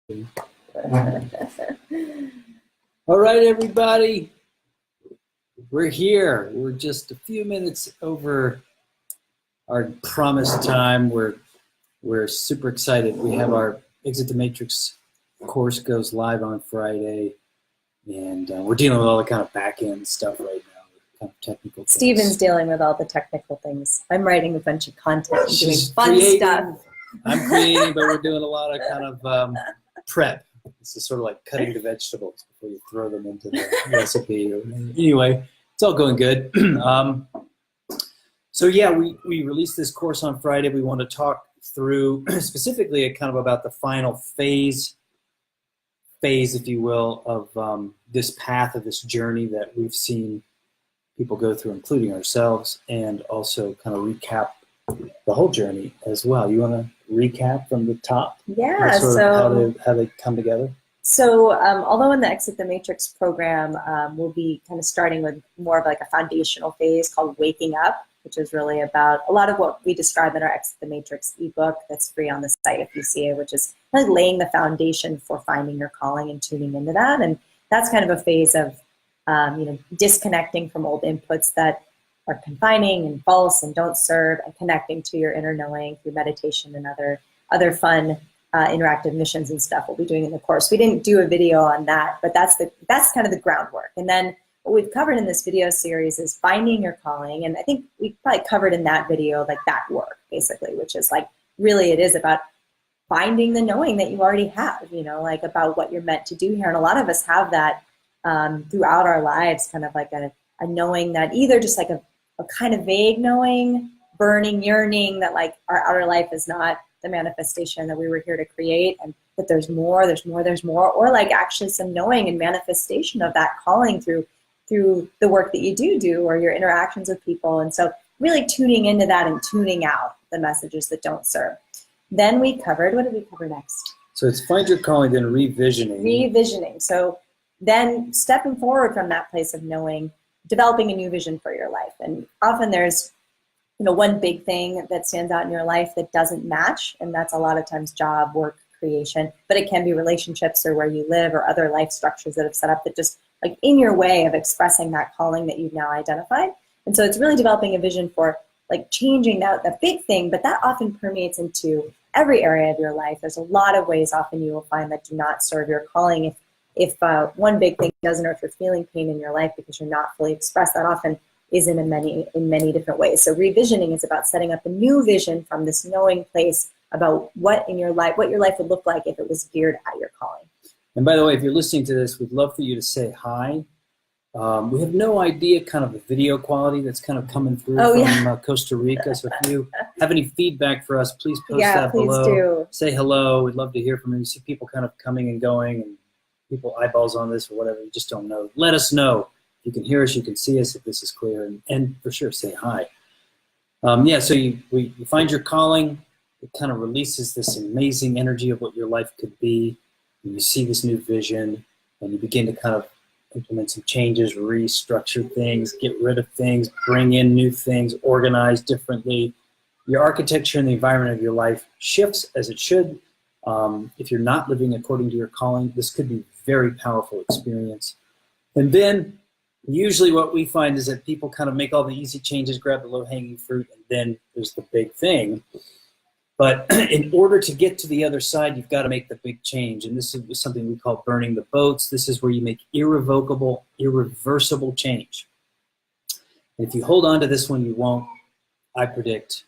All right, everybody, we're here. We're just a few minutes over our promised time. We're super excited. We have our Exit the Matrix course goes live on Friday, and we're dealing with all the kind of back end stuff right now, kind of technical things. Steven's dealing with all the technical things. I'm writing a bunch of content and doing fun stuff. I'm creating, but we're doing a lot of kind of prep. This is sort of like cutting the vegetables before you throw them into the recipe. Anyway, it's all going good. So yeah, we released this course on Friday. We want to talk through specifically kind of about the final phase, if you will, of this path of this journey that we've seen people go through, including ourselves, and also kind of recap the whole journey as well. You want to recap from the top? Yeah, so how they come together? So although in the Exit the Matrix program, we'll be kind of starting with more of like a foundational phase called Waking Up, which is really about a lot of what we describe in our Exit the Matrix ebook that's free on the site if you see it, which is kind of laying the foundation for finding your calling and tuning into that. And that's kind of a phase of disconnecting from old inputs that are confining and false and don't serve, and connecting to your inner knowing through meditation and other fun interactive missions and stuff we'll be doing in the course. We didn't do a video on that, but that's kind of the groundwork. And then what we've covered in this video series is finding your calling, and I think we probably covered in that video like that work basically, which is like really it is about finding the knowing that you already have, like about what you're meant to do here. And a lot of us have that throughout our lives, kind of like a knowing that either just like a kind of vague knowing, burning yearning that like our outer life is not the manifestation that we were here to create, and that there's more, or like actually some knowing and manifestation of that calling through the work that you do or your interactions with people. And so really tuning into that and tuning out the messages that don't serve. Then we covered, what did we cover next? So it's find your calling, then revisioning. So then stepping forward from that place of knowing, developing a new vision for your life. And often there's one big thing that stands out in your life that doesn't match, and that's a lot of times job, work, creation, but it can be relationships or where you live or other life structures that have set up that just like in your way of expressing that calling that you've now identified. And so it's really developing a vision for like changing that big thing, but that often permeates into every area of your life. There's a lot of ways often you will find that do not serve your calling. If one big thing doesn't, or if you're feeling pain in your life because you're not fully expressed, that often is in many different ways. So revisioning is about setting up a new vision from this knowing place about what your life would look like if it was geared at your calling. And by the way, if you're listening to this, we'd love for you to say hi. We have no idea kind of the video quality that's kind of coming through from Costa Rica. So if you have any feedback for us, please post that below. Do. Say hello. We'd love to hear from you. You see people kind of coming and going, and people eyeballs on this or whatever. You just don't know. Let us know. You can hear us, you can see us if this is clear, and for sure say hi. So you find your calling. It kind of releases this amazing energy of what your life could be. And you see this new vision, and you begin to kind of implement some changes, restructure things, get rid of things, bring in new things, organize differently. Your architecture and the environment of your life shifts as it should. If you're not living according to your calling, this could be a very powerful experience. And then usually what we find is that people kind of make all the easy changes, grab the low-hanging fruit, and then there's the big thing. But in order to get to the other side, you've got to make the big change. And this is something we call burning the boats. This is where you make irreversible change. And if you hold on to this one, you won't, I predict,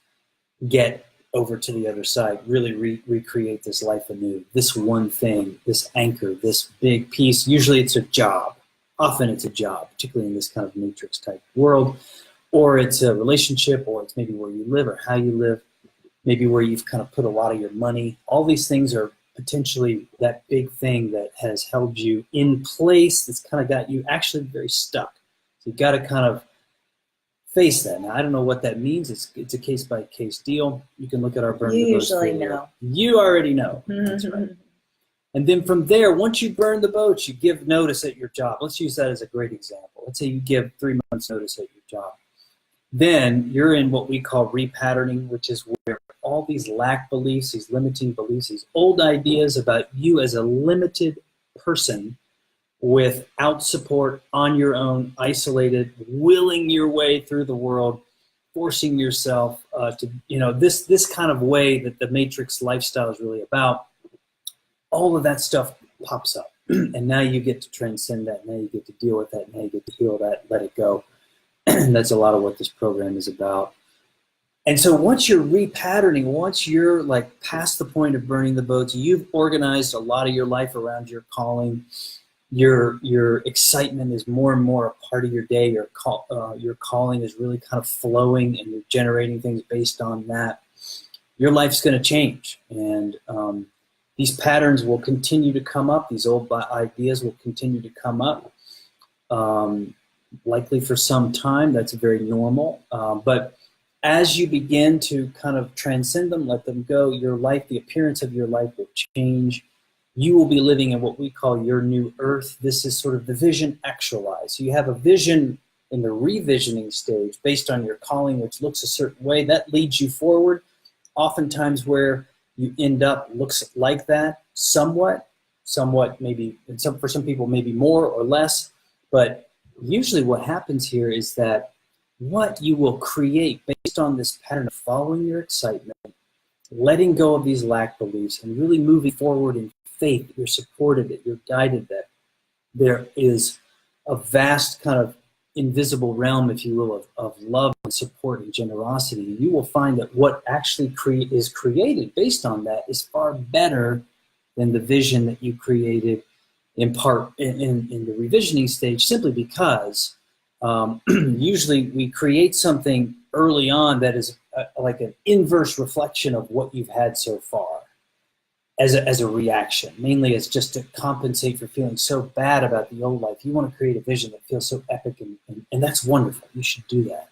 get over to the other side, really recreate this life anew. This one thing, this anchor, this big piece. Usually it's a job. Often it's a job, particularly in this kind of matrix type world, or it's a relationship, or it's maybe where you live or how you live, maybe where you've kind of put a lot of your money. All these things are potentially that big thing that has held you in place, that's kind of got you actually very stuck. So you've got to kind of face that. Now, I don't know what that means. It's a case-by-case deal. You can look at our burn the boats. You usually know. You already know. That's right. And then from there, once you burn the boats, you give notice at your job. Let's use that as a great example. Let's say you give 3 months notice at your job. Then you're in what we call repatterning, which is where all these lack beliefs, these limiting beliefs, these old ideas about you as a limited person without support, on your own, isolated, willing your way through the world, forcing yourself to, this kind of way that the Matrix lifestyle is really about. All of that stuff pops up. And now you get to transcend that. Now you get to deal with that. Now you get to heal that, let it go. And that's a lot of what this program is about. And so once you're repatterning, once you're like past the point of burning the boats, you've organized a lot of your life around your calling. Your excitement is more and more a part of your day. Your calling is really kind of flowing, and you're generating things based on that. Your life's going to change, and these patterns will continue to come up. These old ideas will continue to come up, likely for some time. That's very normal. But as you begin to kind of transcend them, let them go, your life, the appearance of your life will change. You will be living in what we call your new earth. This is sort of the vision actualized. So you have a vision in the revisioning stage based on your calling, which looks a certain way. That leads you forward. Oftentimes where you end up looks like that, somewhat maybe, and for some people maybe more or less. But usually what happens here is that what you will create based on this pattern of following your excitement, letting go of these lack beliefs, and really moving forward in faith, you're supported, that you're guided, that there is a vast kind of invisible realm, if you will, of love and support and generosity. You will find that what actually is created based on that is far better than the vision that you created in part in the revisioning stage, simply because usually we create something early on that is like an inverse reflection of what you've had so far as a reaction, mainly as just to compensate for feeling so bad about the old life. You want to create a vision that feels so epic, and that's wonderful. You should do that.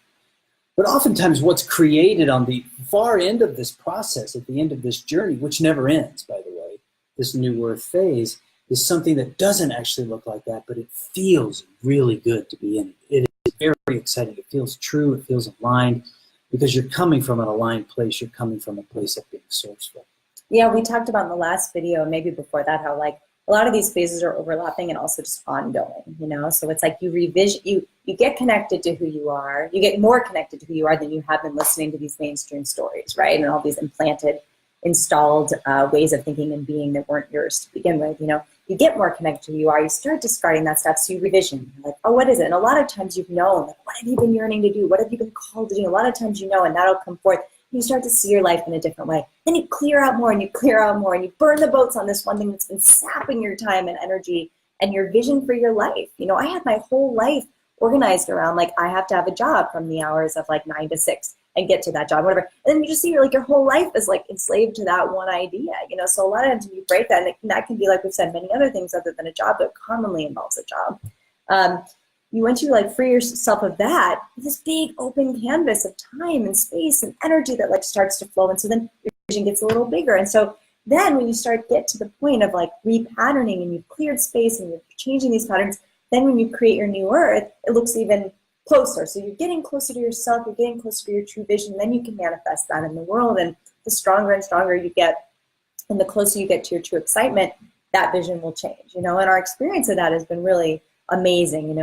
But oftentimes what's created on the far end of this process, at the end of this journey, which never ends, by the way, this new earth phase, is something that doesn't actually look like that, but it feels really good to be in it. It is very exciting. It feels true. It feels aligned, because you're coming from an aligned place. You're coming from a place of being sourceful. Yeah, we talked about in the last video, maybe before that, how like a lot of these phases are overlapping and also just ongoing, So it's like you revision, you get connected to who you are, you get more connected to who you are than you have been listening to these mainstream stories, right? And all these implanted, installed ways of thinking and being that weren't yours to begin with, You get more connected to who you are, you start discarding that stuff, so you revision. You're like, oh, what is it? And a lot of times you've known, like, what have you been yearning to do? What have you been called to do? A lot of times and that'll come forth. You start to see your life in a different way. Then you clear out more and you clear out more and you burn the boats on this one thing that's been sapping your time and energy and your vision for your life. I had my whole life organized around like I have to have a job from the hours of like 9 to 6 and get to that job, whatever. And then you just see your whole life is like enslaved to that one idea, So a lot of times you break that, and that can be, like we've said, many other things other than a job, but commonly involves a job. Once you free yourself of that, this big open canvas of time and space and energy that starts to flow. And so then your vision gets a little bigger. And so then when you get to the point of repatterning and you've cleared space and you're changing these patterns, then when you create your new earth, it looks even closer. So you're getting closer to yourself, you're getting closer to your true vision, then you can manifest that in the world. And the stronger and stronger you get, and the closer you get to your true excitement, that vision will change, And our experience of that has been really amazing.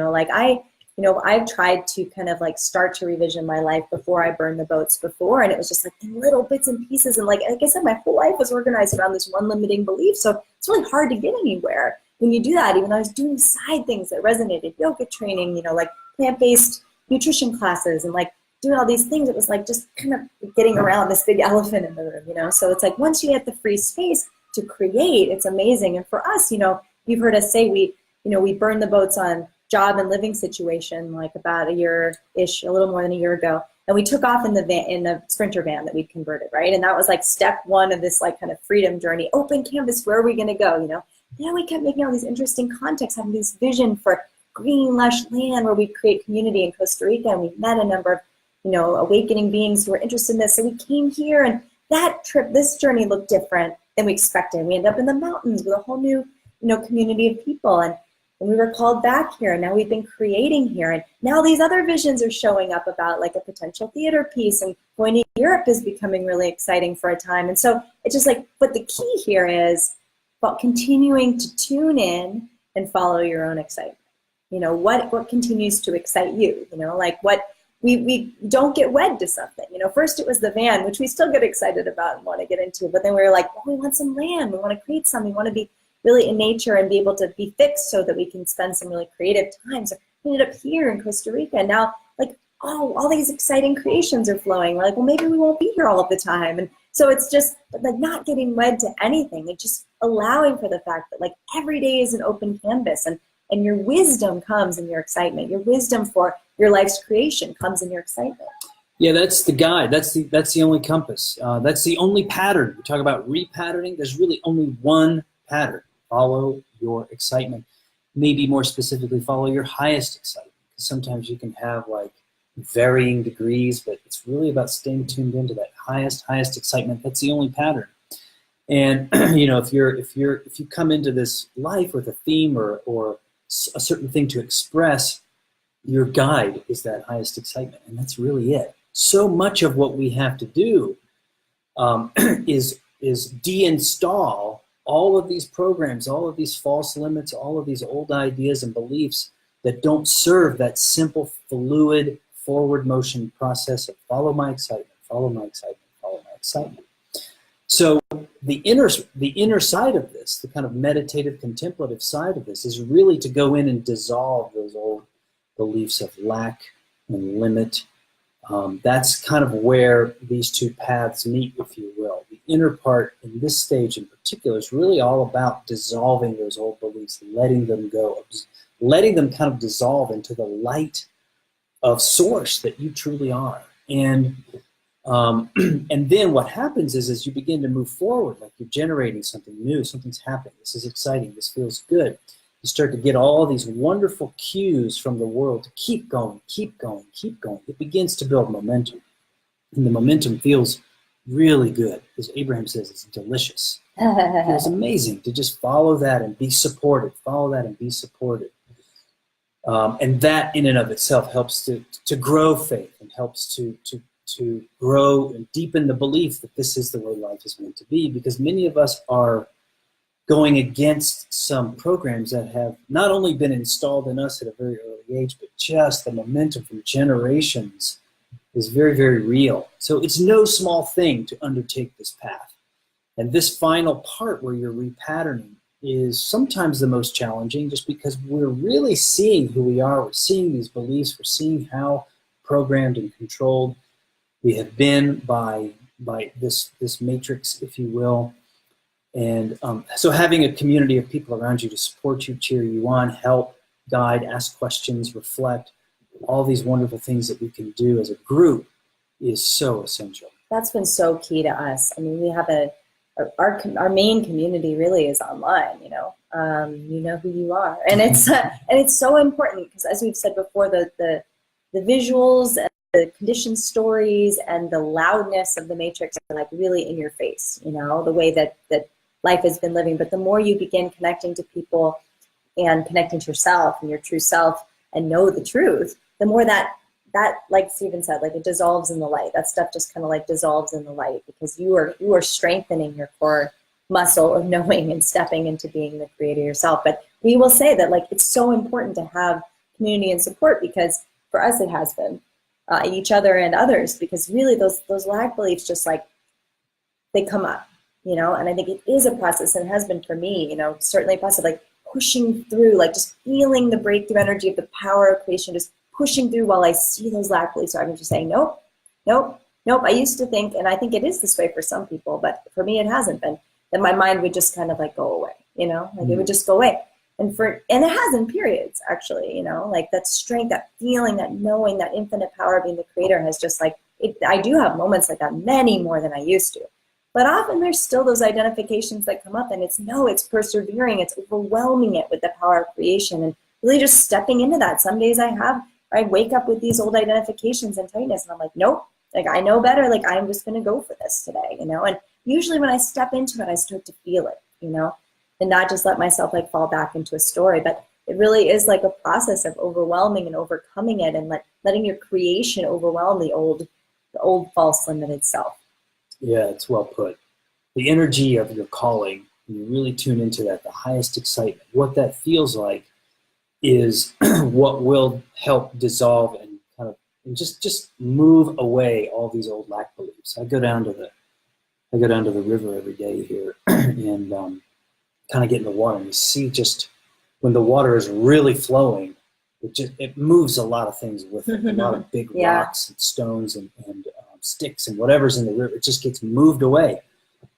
I've tried to kind of start to revision my life before I burned the boats before, and it was just in little bits and pieces. And like I said, my whole life was organized around this one limiting belief. So it's really hard to get anywhere when you do that, even though I was doing side things that resonated, yoga training, plant-based nutrition classes and doing all these things. It was just kind of getting around this big elephant in the room, So it's once you get the free space to create, it's amazing. And for us, you've heard us say we burned the boats on job and living situation about a year-ish, a little more than a year ago. And we took off in the Sprinter van that we converted, right? And that was step one of this kind of freedom journey, open canvas, where are we gonna go, Then we kept making all these interesting contacts, having this vision for green, lush land where we create community in Costa Rica. And we met a number of, awakening beings who were interested in this. So we came here, and this journey looked different than we expected. We ended up in the mountains with a whole new, community of people. And and we were called back here, and now we've been creating here, and now these other visions are showing up about like a potential theater piece, and going to Europe is becoming really exciting for a time. And so it's just like, but the key here is about continuing to tune in and follow your own excitement. You know, what continues to excite you? You know, like what we don't get wed to something. You know, first it was the van, which we still get excited about and want to get into, but then we were like, oh, we want some land, we want to create some, we want to be really in nature and be able to be fixed so that we can spend some really creative time. So we ended up here in Costa Rica, and now like, oh, all these exciting creations are flowing. We're like, well, maybe we won't be here all of the time. And so it's just like not getting wed to anything, like just allowing for the fact that like every day is an open canvas, and your wisdom comes in your excitement. Your wisdom for your life's creation comes in your excitement. Yeah, that's the guide. That's the only compass. That's the only pattern. We talk about repatterning. There's really only one pattern. Follow your excitement. Maybe more specifically, follow your highest excitement. Because sometimes you can have like varying degrees, but it's really about staying tuned into that highest excitement. That's the only pattern. And you know, if you come into this life with a theme or a certain thing to express, your guide is that highest excitement, and that's really it. So much of what we have to do is deinstall all of these programs, all of these false limits, all of these old ideas and beliefs that don't serve that simple, fluid, forward motion process of follow my excitement, follow my excitement, follow my excitement. So the inner side of this, the kind of meditative, contemplative side of this, is really to go in and dissolve those old beliefs of lack and limit. That's kind of where these two paths meet, if you will. The inner part in this stage in particular is really all about dissolving those old beliefs, letting them go, letting them kind of dissolve into the light of source that you truly are. And then what happens is as you begin to move forward, like you're generating something new, something's happening, this is exciting, this feels good. You start to get all these wonderful cues from the world to keep going, keep going, keep going. It begins to build momentum. And the momentum feels really good. As Abraham says, it's delicious. It feels amazing to just follow that and be supported, follow that and be supported. And that in and of itself helps to grow faith and helps to grow and deepen the belief that this is the way life is meant to be, because many of us are going against some programs that have not only been installed in us at a very early age, but just the momentum from generations is very, very real. So it's no small thing to undertake this path. And this final part where you're repatterning is sometimes the most challenging, just because we're really seeing who we are. We're seeing these beliefs. We're seeing how programmed and controlled we have been by this matrix, if you will. And so having a community of people around you to support you, cheer you on, help, guide, ask questions, reflect, all these wonderful things that we can do as a group is so essential. That's been so key to us. I mean, we have our main community really is online, you know who you are. And it's so important because, as we've said before, the visuals and the conditioned stories and the loudness of the matrix are like really in your face, you know, the way that life has been living. But the more you begin connecting to people and connecting to yourself and your true self and know the truth, the more that like Stephen said, like it dissolves in the light. That stuff just kind of like dissolves in the light, because you are strengthening your core muscle of knowing and stepping into being the creator yourself. But we will say that like it's so important to have community and support, because for us it has been each other and others, because really those lack beliefs just like they come up, you know. And I think it is a process, and it has been for me, you know, certainly a process, like pushing through, like just feeling the breakthrough energy of the power of creation, just pushing through while I see those lack beliefs. So I'm just saying, nope. I used to think, and I think it is this way for some people, but for me it hasn't been, that my mind would just kind of like go away, you know, like it would just go away. And it has in periods, actually, you know, like that strength, that feeling, that knowing, that infinite power of being the creator has just like, I do have moments like that, many more than I used to. But often there's still those identifications that come up, and it's persevering, it's overwhelming it with the power of creation and really just stepping into that. Some days I wake up with these old identifications and tightness, and I'm like, nope, like I know better, like I'm just gonna go for this today, you know. And usually when I step into it, I start to feel it, you know, and not just let myself like fall back into a story. But it really is like a process of overwhelming and overcoming it, and letting your creation overwhelm the old false limited self. Yeah, it's well put. The energy of your calling, when you really tune into that, the highest excitement, what that feels like is what will help dissolve and kind of and just move away all these old lack beliefs. I go down to the river every day here and kind of get in the water, and you see just when the water is really flowing, it moves a lot of things with it. A lot of big rocks and stones and sticks and whatever's in the river, it just gets moved away.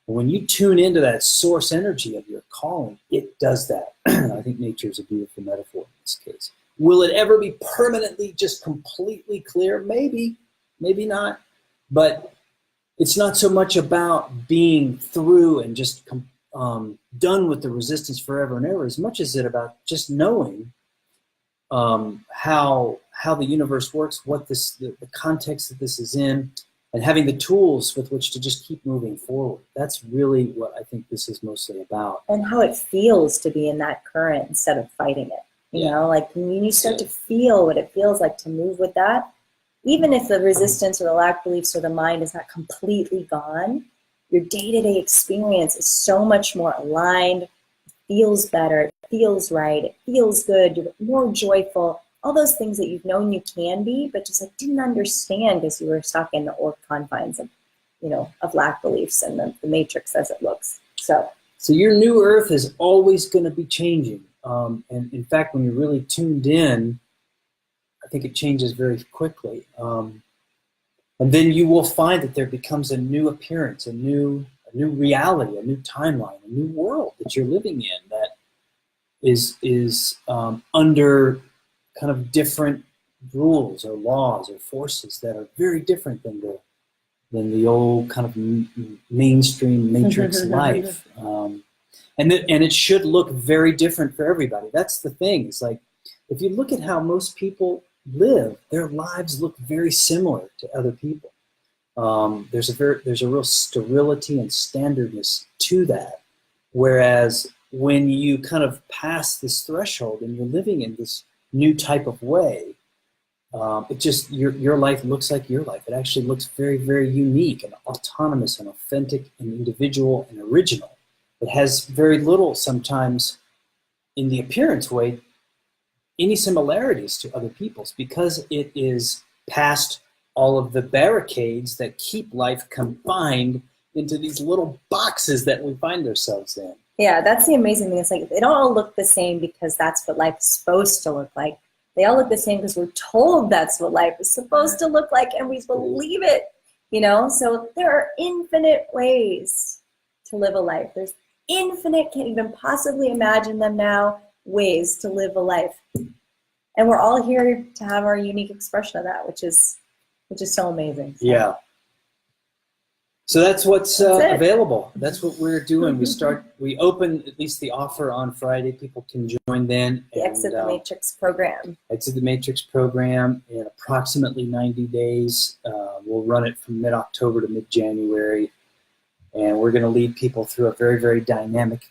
And when you tune into that source energy of your calling, it does that. I think nature is a beautiful metaphor in this case. Will it ever be permanently just completely clear? Maybe, maybe not. But it's not so much about being through and just done with the resistance forever and ever, as much as it about just knowing how the universe works, what the context that this is in, and having the tools with which to just keep moving forward. That's really what I think this is mostly about. And how it feels to be in that current instead of fighting it. You know, like when you start to feel what it feels like to move with that, even if the resistance or the lack beliefs or the mind is not completely gone, your day-to-day experience is so much more aligned, it feels better, it feels right, it feels good, you're more joyful, all those things that you've known you can be, but just like didn't understand because you were stuck in the old confines of, of lack beliefs and the matrix as it looks. So your new earth is always going to be changing. And in fact, when you're really tuned in, I think it changes very quickly. And then you will find that there becomes a new appearance, a new reality, a new timeline, a new world that you're living in that is under kind of different rules or laws or forces that are very different than the old kind of mainstream matrix life. And it should look very different for everybody. That's the thing. It's like, if you look at how most people live, their lives look very similar to other people. There's a real sterility and standardness to that. Whereas when you kind of pass this threshold and you're living in this new type of way, it just your life looks like your life. It actually looks very, very unique and autonomous and authentic and individual and original. It has very little, sometimes, in the appearance way, any similarities to other people's, because it is past all of the barricades that keep life confined into these little boxes that we find ourselves in. Yeah, that's the amazing thing. It's like they don't all look the same because that's what life is supposed to look like. They all look the same because we're told that's what life is supposed to look like, and we believe it. So there are infinite ways to live a life. There's infinite, can't even possibly imagine them now, ways to live a life. And we're all here to have our unique expression of that, which is so amazing. So. Yeah. So that's what's available. That's what we're doing. We open at least the offer on Friday. People can join then. The Exit the Matrix program. Exit the Matrix program in approximately 90 days. We'll run it from mid-October to mid-January. And we're going to lead people through a very, very dynamic,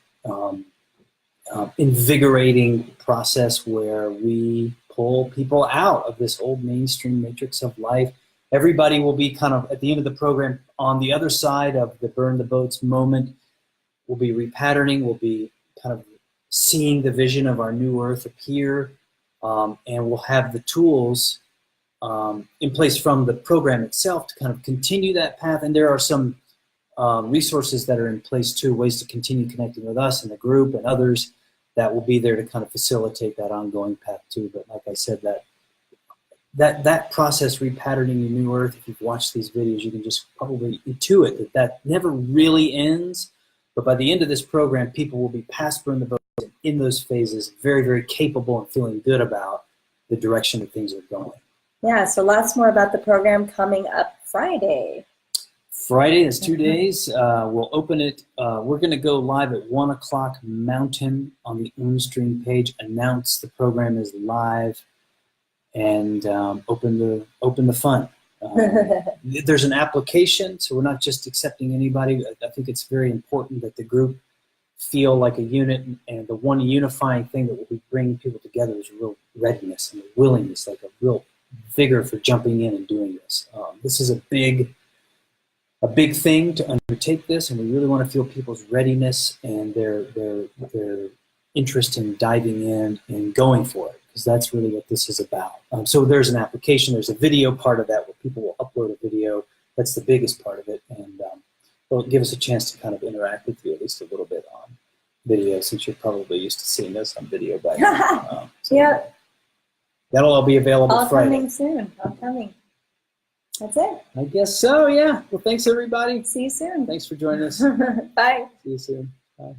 invigorating process where we pull people out of this old mainstream matrix of life. Everybody will be kind of, at the end of the program, on the other side of the burn the boats moment. We'll be repatterning. We'll be kind of seeing the vision of our new earth appear. And we'll have the tools in place from the program itself to kind of continue that path. And there are some resources that are in place too, ways to continue connecting with us and the group and others that will be there to kind of facilitate that ongoing path too. But like I said, that process, repatterning your new earth, if you've watched these videos, you can just probably intuit that never really ends. But by the end of this program, people will be past burn the boats and in those phases, very, very capable and feeling good about the direction that things are going. Yeah, so lots more about the program coming up Friday. Friday is 2 days. We'll open it. We're going to go live at 1 o'clock Mountain on the Ownstream page, announce the program is live, and open the fun. There's an application, so we're not just accepting anybody. I think it's very important that the group feel like a unit, and the one unifying thing that will be bringing people together is a real readiness and a willingness, like a real vigor for jumping in and doing this. This is a big thing to undertake this, and we really want to feel people's readiness and their interest in diving in and going for it, because that's really what this is about. So there's an application, there's a video part of that where people will upload a video. That's the biggest part of it, and it'll give us a chance to kind of interact with you at least a little bit on video, since you're probably used to seeing us on video by now. So yeah. That'll all be available All Friday. coming soon. All coming. That's it. I guess so, yeah. Well, thanks, everybody. See you soon. Thanks for joining us. Bye. See you soon. Bye.